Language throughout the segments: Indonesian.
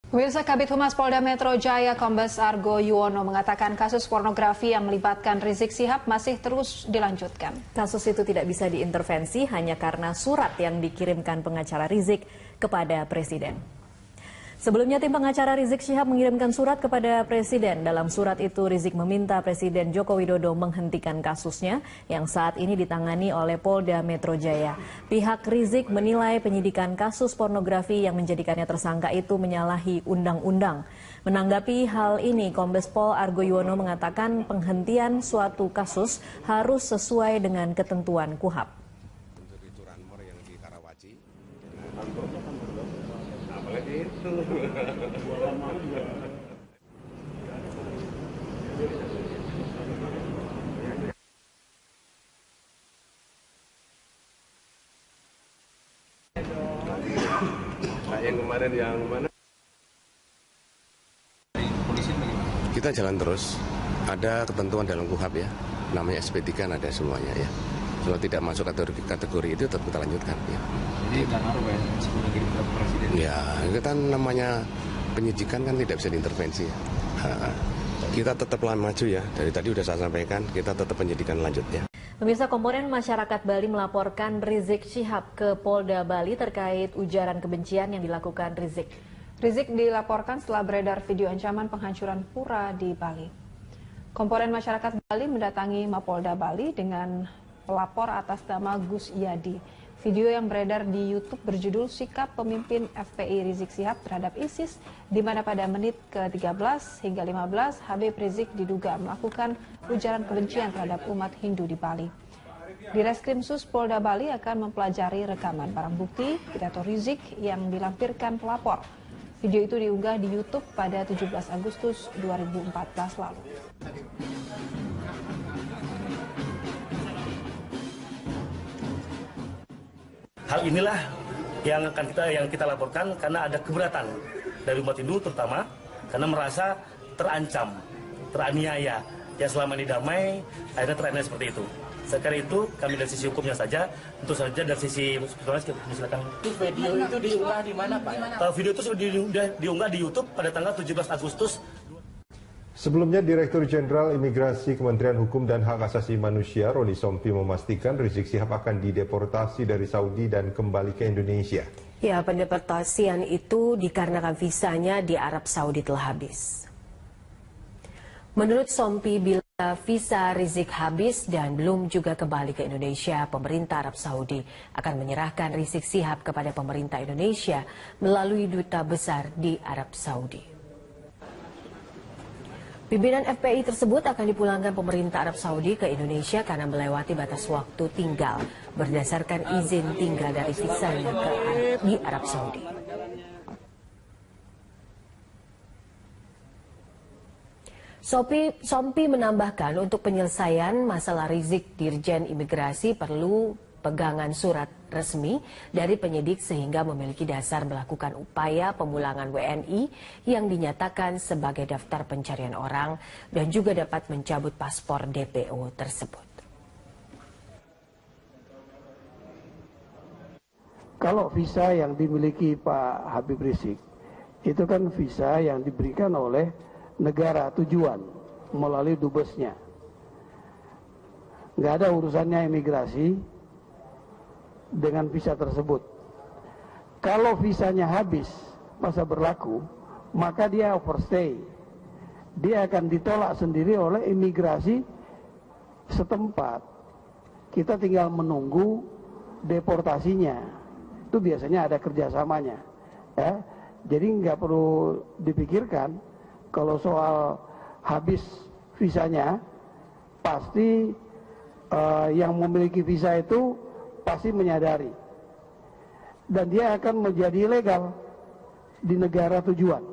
Pemirsa, Kabid Humas Polda Metro Jaya Kombes Argo Yuwono mengatakan kasus pornografi yang melibatkan Rizik Syihab masih terus dilanjutkan. Kasus itu tidak bisa diintervensi hanya karena surat yang dikirimkan pengacara Rizik kepada Presiden. Sebelumnya tim pengacara Rizik Syihab mengirimkan surat kepada Presiden. Dalam surat itu Rizik meminta Presiden Joko Widodo menghentikan kasusnya yang saat ini ditangani oleh Polda Metro Jaya. Pihak Rizik menilai penyidikan kasus pornografi yang menjadikannya tersangka itu menyalahi undang-undang. Menanggapi hal ini, Kombes Pol Argo Yuwono mengatakan penghentian suatu kasus harus sesuai dengan ketentuan KUHAP. Itu. Yang kemarin yang mana? Kita jalan terus. Ada ketentuan dalam KUHAP ya. Namanya SP3 ada semuanya ya. Kalau tidak masuk kategori itu tetap kita lanjutkan ya. Jadi nggak ngaruh ya sebelum kirim ke Presiden? Ya, itu kan namanya penyidikan kan tidak bisa diintervensi ya. Kita tetap maju ya. Dari tadi sudah saya sampaikan, kita tetap penyidikan lanjut ya. Pemirsa, komponen masyarakat Bali melaporkan Rizik Syihab ke Polda Bali terkait ujaran kebencian yang dilakukan Rizik. Rizik dilaporkan setelah beredar video ancaman penghancuran pura di Bali. Komponen masyarakat Bali mendatangi Mapolda Bali dengan pelapor atas nama Gus Yadi. Video yang beredar di YouTube berjudul Sikap Pemimpin FPI Rizik Syihab terhadap ISIS, di mana pada menit ke-13 hingga 15 Habib Rizik diduga melakukan ujaran kebencian terhadap umat Hindu di Bali. Di Reskrimsus Polda Bali akan mempelajari rekaman barang bukti pidato Rizik yang dilampirkan pelapor. Video itu diunggah di YouTube pada 17 Agustus 2014 lalu. Hal inilah yang kita laporkan karena ada keberatan dari umat Hindu terutama karena merasa terancam, teraniaya, yang selama ini damai akhirnya teraniaya seperti itu. Sekarang itu kami dari sisi hukumnya saja, tentu saja dari sisi silakan. Video itu diunggah di mana, Pak? Video itu sudah diunggah di YouTube pada tanggal 17 Agustus. Sebelumnya, Direktur Jenderal Imigrasi Kementerian Hukum dan Hak Asasi Manusia, Roni Sompi, memastikan Rizik Syihab akan dideportasi dari Saudi dan kembali ke Indonesia. Ya, pendeportasian itu dikarenakan visanya di Arab Saudi telah habis. Menurut Sompi, bila visa Rizik habis dan belum juga kembali ke Indonesia, pemerintah Arab Saudi akan menyerahkan Rizik Syihab kepada pemerintah Indonesia melalui duta besar di Arab Saudi. Pimpinan FPI tersebut akan dipulangkan pemerintah Arab Saudi ke Indonesia karena melewati batas waktu tinggal berdasarkan izin tinggal dari visanya di Arab Saudi. Sompi menambahkan untuk penyelesaian masalah Rizik, Dirjen Imigrasi perlu pegangan surat resmi dari penyidik sehingga memiliki dasar melakukan upaya pemulangan WNI yang dinyatakan sebagai daftar pencarian orang dan juga dapat mencabut paspor DPO tersebut. Kalau visa yang dimiliki Pak Habib Rizik itu kan visa yang diberikan oleh negara tujuan melalui dubesnya. Nggak ada urusannya imigrasi dengan visa tersebut. Kalau visanya habis masa berlaku, maka dia overstay. Dia akan ditolak sendiri oleh imigrasi setempat. Kita tinggal menunggu deportasinya. Itu biasanya ada kerjasamanya. Ya. Jadi nggak perlu dipikirkan kalau soal habis visanya, pasti yang memiliki visa itu pasti menyadari dan dia akan menjadi ilegal di negara tujuan,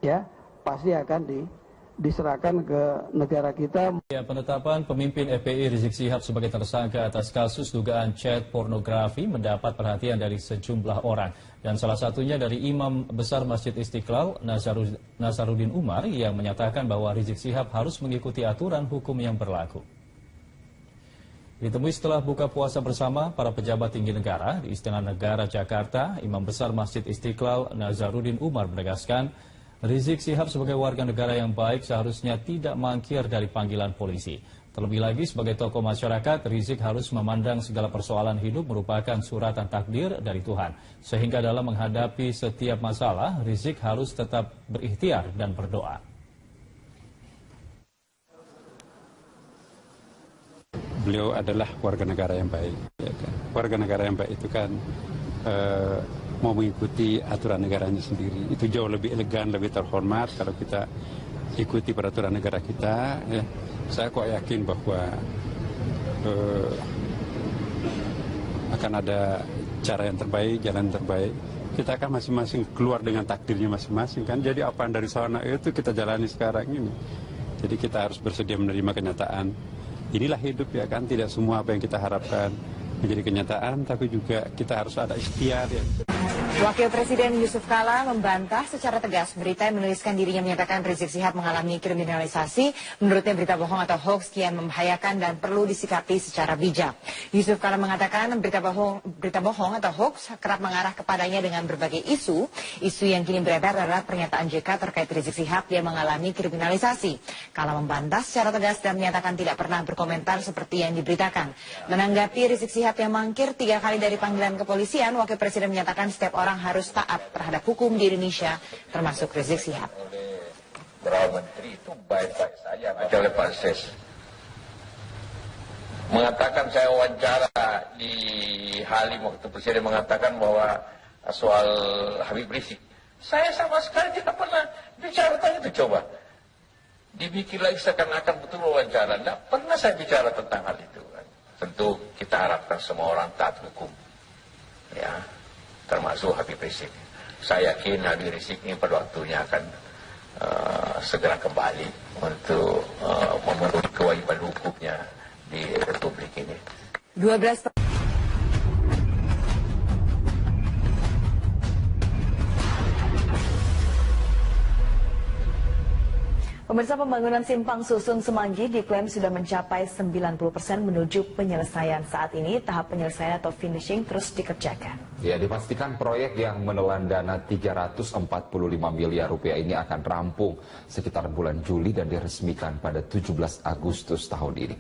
ya pasti akan diserahkan ke negara kita. Ya, penetapan pemimpin FPI Rizik Syihab sebagai tersangka atas kasus dugaan chat pornografi mendapat perhatian dari sejumlah orang dan salah satunya dari Imam Besar Masjid Istiqlal Nasaruddin Umar yang menyatakan bahwa Rizik Syihab harus mengikuti aturan hukum yang berlaku. Ditemui setelah buka puasa bersama para pejabat tinggi negara di Istana Negara Jakarta, Imam Besar Masjid Istiqlal Nazaruddin Umar menegaskan Rizik Syihab sebagai warga negara yang baik seharusnya tidak mangkir dari panggilan polisi. Terlebih lagi sebagai tokoh masyarakat, Rizik harus memandang segala persoalan hidup merupakan suratan takdir dari Tuhan. Sehingga dalam menghadapi setiap masalah, Rizik harus tetap berikhtiar dan berdoa. Beliau adalah warga negara yang baik. Ya kan? Warga negara yang baik itu kan mau mengikuti aturan negaranya sendiri. Itu jauh lebih elegan, lebih terhormat kalau kita ikuti peraturan negara kita. Ya. Saya kok yakin bahwa akan ada cara yang terbaik, jalan yang terbaik. Kita akan masing-masing keluar dengan takdirnya masing-masing kan. Jadi apa yang dari sana itu kita jalani sekarang ini. Jadi kita harus bersedia menerima kenyataan. Inilah hidup ya kan, tidak semua apa yang kita harapkan menjadi kenyataan, tapi juga kita harus ada ikhtiar ya. Wakil Presiden Yusuf Kala membantah secara tegas berita yang menuliskan dirinya menyatakan Rizik Syihab mengalami kriminalisasi. Menurutnya berita bohong atau hoax kian membahayakan dan perlu disikapi secara bijak. Yusuf Kala mengatakan berita bohong atau hoax kerap mengarah kepadanya dengan berbagai isu. Isu yang kini beredar adalah pernyataan JK terkait Rizik Syihab yang mengalami kriminalisasi. Kala membantah secara tegas dan menyatakan tidak pernah berkomentar seperti yang diberitakan. Menanggapi Rizik Syihab yang mangkir 3 kali dari panggilan kepolisian, Wakil Presiden menyatakan setiap orang harus taat terhadap hukum di Indonesia, termasuk Rizik Syihab. Beberapa menteri itu baik-baik saja, kecuali Pak Ses. Mengatakan saya wawancara di Halim waktu Presiden mengatakan bahwa soal Habib Rizik. Saya sama sekali tidak pernah bicara tentang itu, coba. Dibikin lagi seakan-akan betul wawancara. Tidak pernah saya bicara tentang hal itu. Tentu kita harapkan semua orang taat hukum. Ya. Termasuk Habib Rizik. Saya yakin Habib Rizik ini pada waktunya akan segera kembali untuk memenuhi kewajiban hukumnya di Republik ini. 12 Pemirsa, pembangunan Simpang Susun Semanggi diklaim sudah mencapai 90% menuju penyelesaian. Saat ini tahap penyelesaian atau finishing terus dikerjakan. Ya, dipastikan proyek yang menelan dana 345 miliar rupiah ini akan rampung sekitar bulan Juli dan diresmikan pada 17 Agustus tahun ini.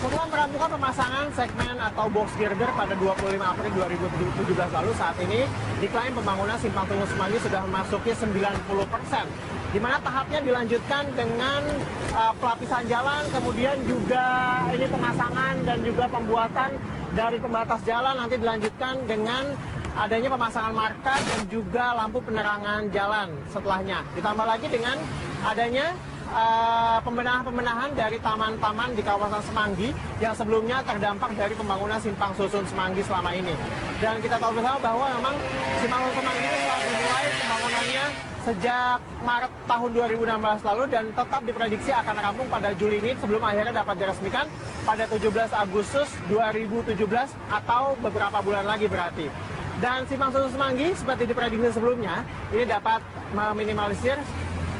Setelah merampungkan pemasangan segmen atau box girder pada 25 April 2017 lalu, saat ini diklaim pembangunan Simpang Susun Semanggi sudah memasuki 90%. Di mana tahapnya dilanjutkan dengan pelapisan jalan, kemudian juga ini pemasangan dan juga pembuatan dari pembatas jalan, nanti dilanjutkan dengan adanya pemasangan marka dan juga lampu penerangan jalan setelahnya. Ditambah lagi dengan adanya pembenahan dari taman-taman di kawasan Semanggi yang sebelumnya terdampak dari pembangunan Simpang Susun Semanggi selama ini. Dan kita tahu bersama bahwa memang Simpang Susun Semanggi ini telah dimulai pembangunannya sejak Maret tahun 2016 lalu dan tetap diprediksi akan rampung pada Juli ini sebelum akhirnya dapat diresmikan pada 17 Agustus 2017 atau beberapa bulan lagi berarti. Dan Simpang Susun Semanggi seperti diprediksi sebelumnya ini dapat meminimalisir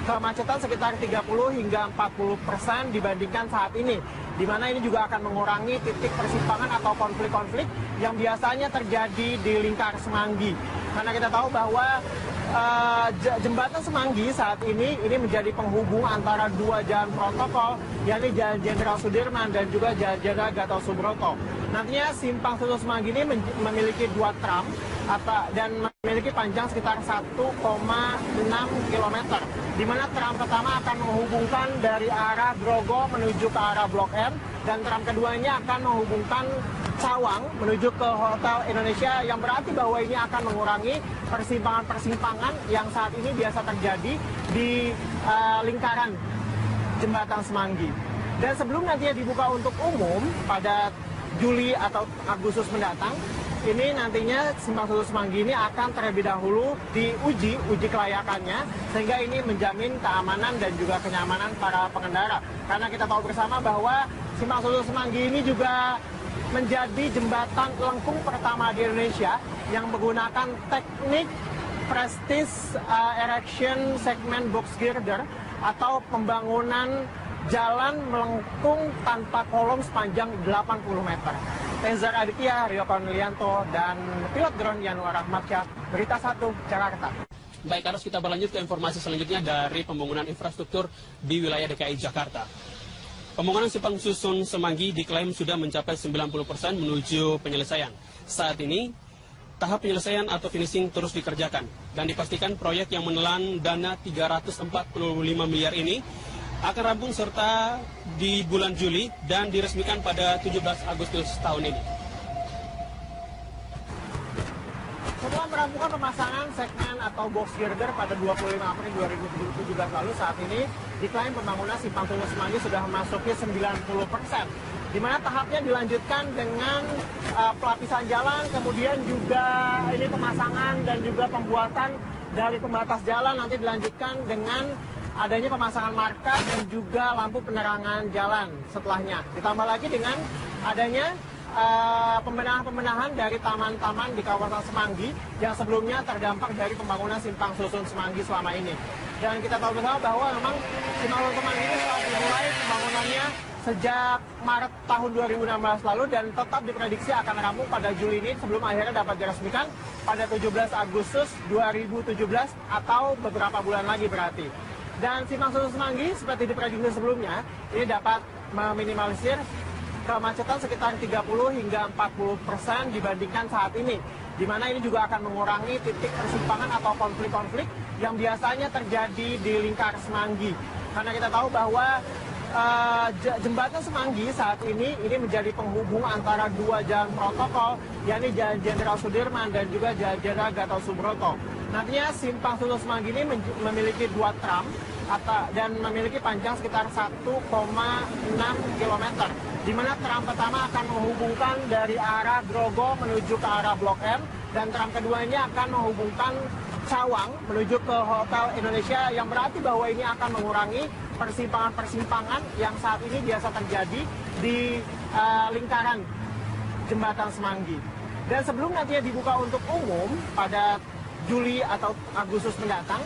kemacetan sekitar 30 hingga 40% dibandingkan saat ini, di mana ini juga akan mengurangi titik persimpangan atau konflik-konflik yang biasanya terjadi di lingkar Semanggi. Karena kita tahu bahwa jembatan Semanggi saat ini menjadi penghubung antara dua jalan protokol, yakni Jalan Jenderal Sudirman dan juga Jalan Jenderal Gatot Subroto. Nantinya Simpang Susun Semanggi ini memiliki 2 tram dan memiliki panjang sekitar 1,6 km. Di mana tram pertama akan menghubungkan dari arah Grogol menuju ke arah Blok M, dan tram keduanya akan menghubungkan Cawang menuju ke Hotel Indonesia, yang berarti bahwa ini akan mengurangi persimpangan-persimpangan yang saat ini biasa terjadi di lingkaran Jembatan Semanggi. Dan sebelum nantinya dibuka untuk umum pada Juli atau Agustus mendatang, ini nantinya Simpang Susun Semanggi ini akan terlebih dahulu uji kelayakannya, sehingga ini menjamin keamanan dan juga kenyamanan para pengendara. Karena kita tahu bersama bahwa Simpang Susun Semanggi ini juga menjadi jembatan lengkung pertama di Indonesia yang menggunakan teknik Prestige Erection Segment Box Girder atau pembangunan jalan melengkung tanpa kolom sepanjang 80 meter. Tezar Aditya, Rio Cornelianto, dan pilot drone Yanuar Ahmadsyah, Berita 1, Jakarta. Baik, Carlos, kita berlanjut ke informasi selanjutnya dari pembangunan infrastruktur di wilayah DKI Jakarta. Pembangunan simpang susun Semanggi diklaim sudah mencapai 90% menuju penyelesaian. Saat ini, tahap penyelesaian atau finishing terus dikerjakan. Dan dipastikan proyek yang menelan dana 345 miliar ini akan rampung serta di bulan Juli dan diresmikan pada 17 Agustus tahun ini. Setelah merampungkan pemasangan segmen atau box girder pada 25 April 2017 lalu, saat ini diklaim pembangunan simpang susun Semanggi sudah memasuki 90%. Di mana tahapnya dilanjutkan dengan pelapisan jalan, kemudian juga ini pemasangan dan juga pembuatan dari pembatas jalan, nanti dilanjutkan dengan adanya pemasangan marka dan juga lampu penerangan jalan setelahnya. Ditambah lagi dengan adanya pembenahan-pembenahan dari taman-taman di kawasan Semanggi yang sebelumnya terdampak dari pembangunan simpang susun Semanggi selama ini. Dan kita tahu bersama bahwa memang simpang susun Semanggi ini telah dimulai pembangunannya sejak Maret tahun 2016 lalu dan tetap diprediksi akan rampung pada Juli ini sebelum akhirnya dapat diresmikan pada 17 Agustus 2017 atau beberapa bulan lagi berarti. Dan simpang susun Semanggi seperti diprediksi sebelumnya ini dapat meminimalisir kemacetan sekitar 30 hingga 40% dibandingkan saat ini. Di mana ini juga akan mengurangi titik persimpangan atau konflik-konflik yang biasanya terjadi di lingkar Semanggi. Karena kita tahu bahwa jembatan Semanggi saat ini menjadi penghubung antara dua jalan protokol, yakni Jalan Jenderal Sudirman dan juga Jalan Jenderal Gatot Subroto. Nantinya simpang susun Semanggi ini memiliki dua tram dan memiliki panjang sekitar 1,6 km. Di mana tram pertama akan menghubungkan dari arah Grogol menuju ke arah Blok M, dan tram kedua ini akan menghubungkan Cawang menuju ke Hotel Indonesia, yang berarti bahwa ini akan mengurangi persimpangan-persimpangan yang saat ini biasa terjadi di lingkaran jembatan Semanggi. Dan sebelum nantinya dibuka untuk umum pada Juli atau Agustus mendatang,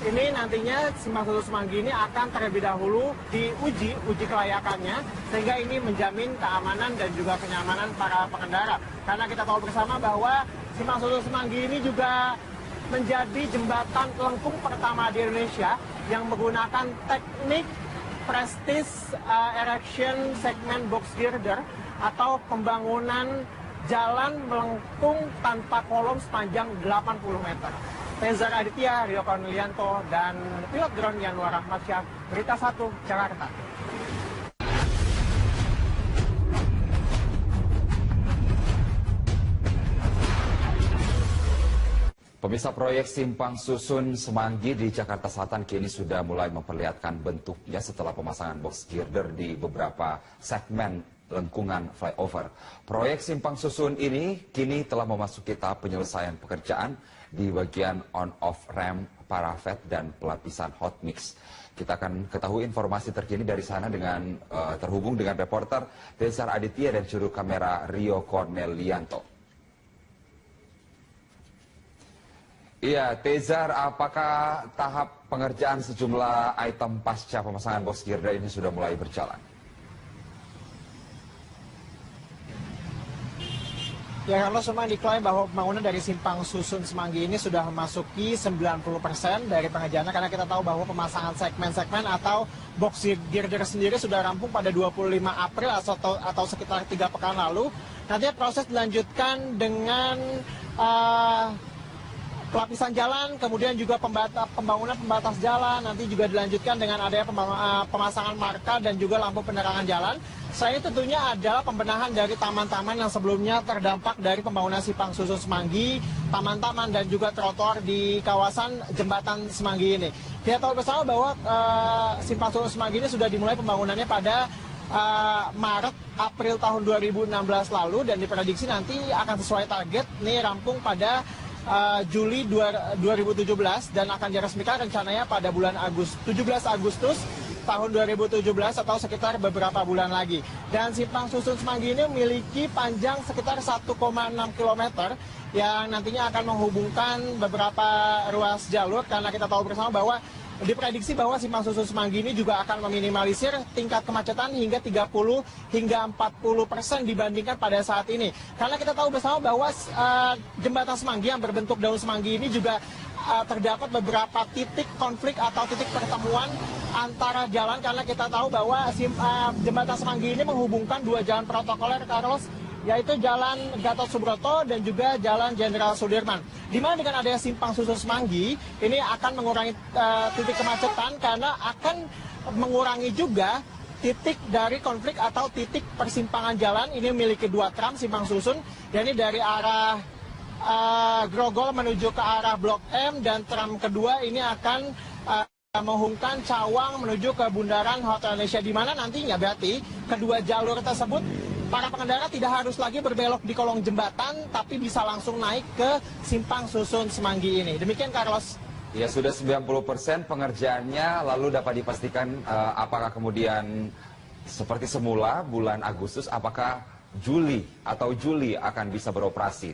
ini nantinya simpang susun Semanggi ini akan terlebih dahulu uji kelayakannya, sehingga ini menjamin keamanan dan juga kenyamanan para pengendara. Karena kita tahu bersama bahwa simpang susun Semanggi ini juga menjadi jembatan lengkung pertama di Indonesia yang menggunakan teknik Prestige Erection Segment Box Girder atau pembangunan jalan melengkung tanpa kolom sepanjang 80 meter. Tezar Aditya, Rio Cornelianto, dan pilot drone Yanuar Ahmadsyah, Berita 1, Jakarta. Pemirsa, proyek simpang susun Semanggi di Jakarta Selatan kini sudah mulai memperlihatkan bentuknya setelah pemasangan box girder di beberapa segmen lengkungan flyover. Proyek simpang susun ini kini telah memasuki tahap penyelesaian pekerjaan di bagian on-off ramp, parafet, dan pelapisan hot mix. Kita akan ketahui informasi terkini dari sana dengan terhubung dengan reporter Tezar Aditya dan juru kamera Rio Cornelianto. Iya, Tezar, apakah tahap pengerjaan sejumlah item pasca pemasangan box girder ini sudah mulai berjalan? Ya, kalau semua diklaim bahwa pembangunan dari simpang susun Semanggi ini sudah memasuki 90% dari pengerjaannya, karena kita tahu bahwa pemasangan segmen-segmen atau box girder sendiri sudah rampung pada 25 April atau sekitar 3 pekan lalu. Nantinya proses dilanjutkan dengan pelapisan jalan, kemudian juga pembangunan pembatas jalan, nanti juga dilanjutkan dengan adanya pemasangan marka dan juga lampu penerangan jalan. Selain itu tentunya adalah pembenahan dari taman-taman yang sebelumnya terdampak dari pembangunan simpang susun Semanggi, taman-taman dan juga trotoar di kawasan jembatan Semanggi ini. Kita tahu bersama bahwa simpang susun Semanggi ini sudah dimulai pembangunannya pada Maret, April tahun 2016 lalu, dan diprediksi nanti akan sesuai target nih rampung pada Juli 2017 dan akan diresmikan rencananya pada bulan 17 Agustus tahun 2017 atau sekitar beberapa bulan lagi. Dan simpang susun Semanggi ini memiliki panjang sekitar 1,6 km yang nantinya akan menghubungkan beberapa ruas jalur, karena kita tahu bersama bahwa diprediksi bahwa Simpang Susun Semanggi ini juga akan meminimalisir tingkat kemacetan hingga 30 hingga 40% dibandingkan pada saat ini. Karena kita tahu bersama bahwa jembatan Semanggi yang berbentuk daun semanggi ini juga terdapat beberapa titik konflik atau titik pertemuan antara jalan, karena kita tahu bahwa jembatan Semanggi ini menghubungkan dua jalan protokoler, Carlos, yaitu Jalan Gatot Subroto dan juga Jalan Jenderal Sudirman. Di mana dengan adanya Simpang Susun Semanggi ini akan mengurangi titik kemacetan karena akan mengurangi juga titik dari konflik atau titik persimpangan jalan. Ini memiliki dua tram Simpang Susun, yakni dari arah Grogol menuju ke arah Blok M, dan tram kedua ini akan menghubungkan Cawang menuju ke Bundaran Hotel Indonesia, di mana nantinya berarti kedua jalur tersebut para pengendara tidak harus lagi berbelok di kolong jembatan, tapi bisa langsung naik ke Simpang Susun Semanggi ini. Demikian, Carlos. Ya, sudah 90% pengerjaannya, lalu dapat dipastikan apakah kemudian seperti semula bulan Agustus, apakah Juli akan bisa beroperasi?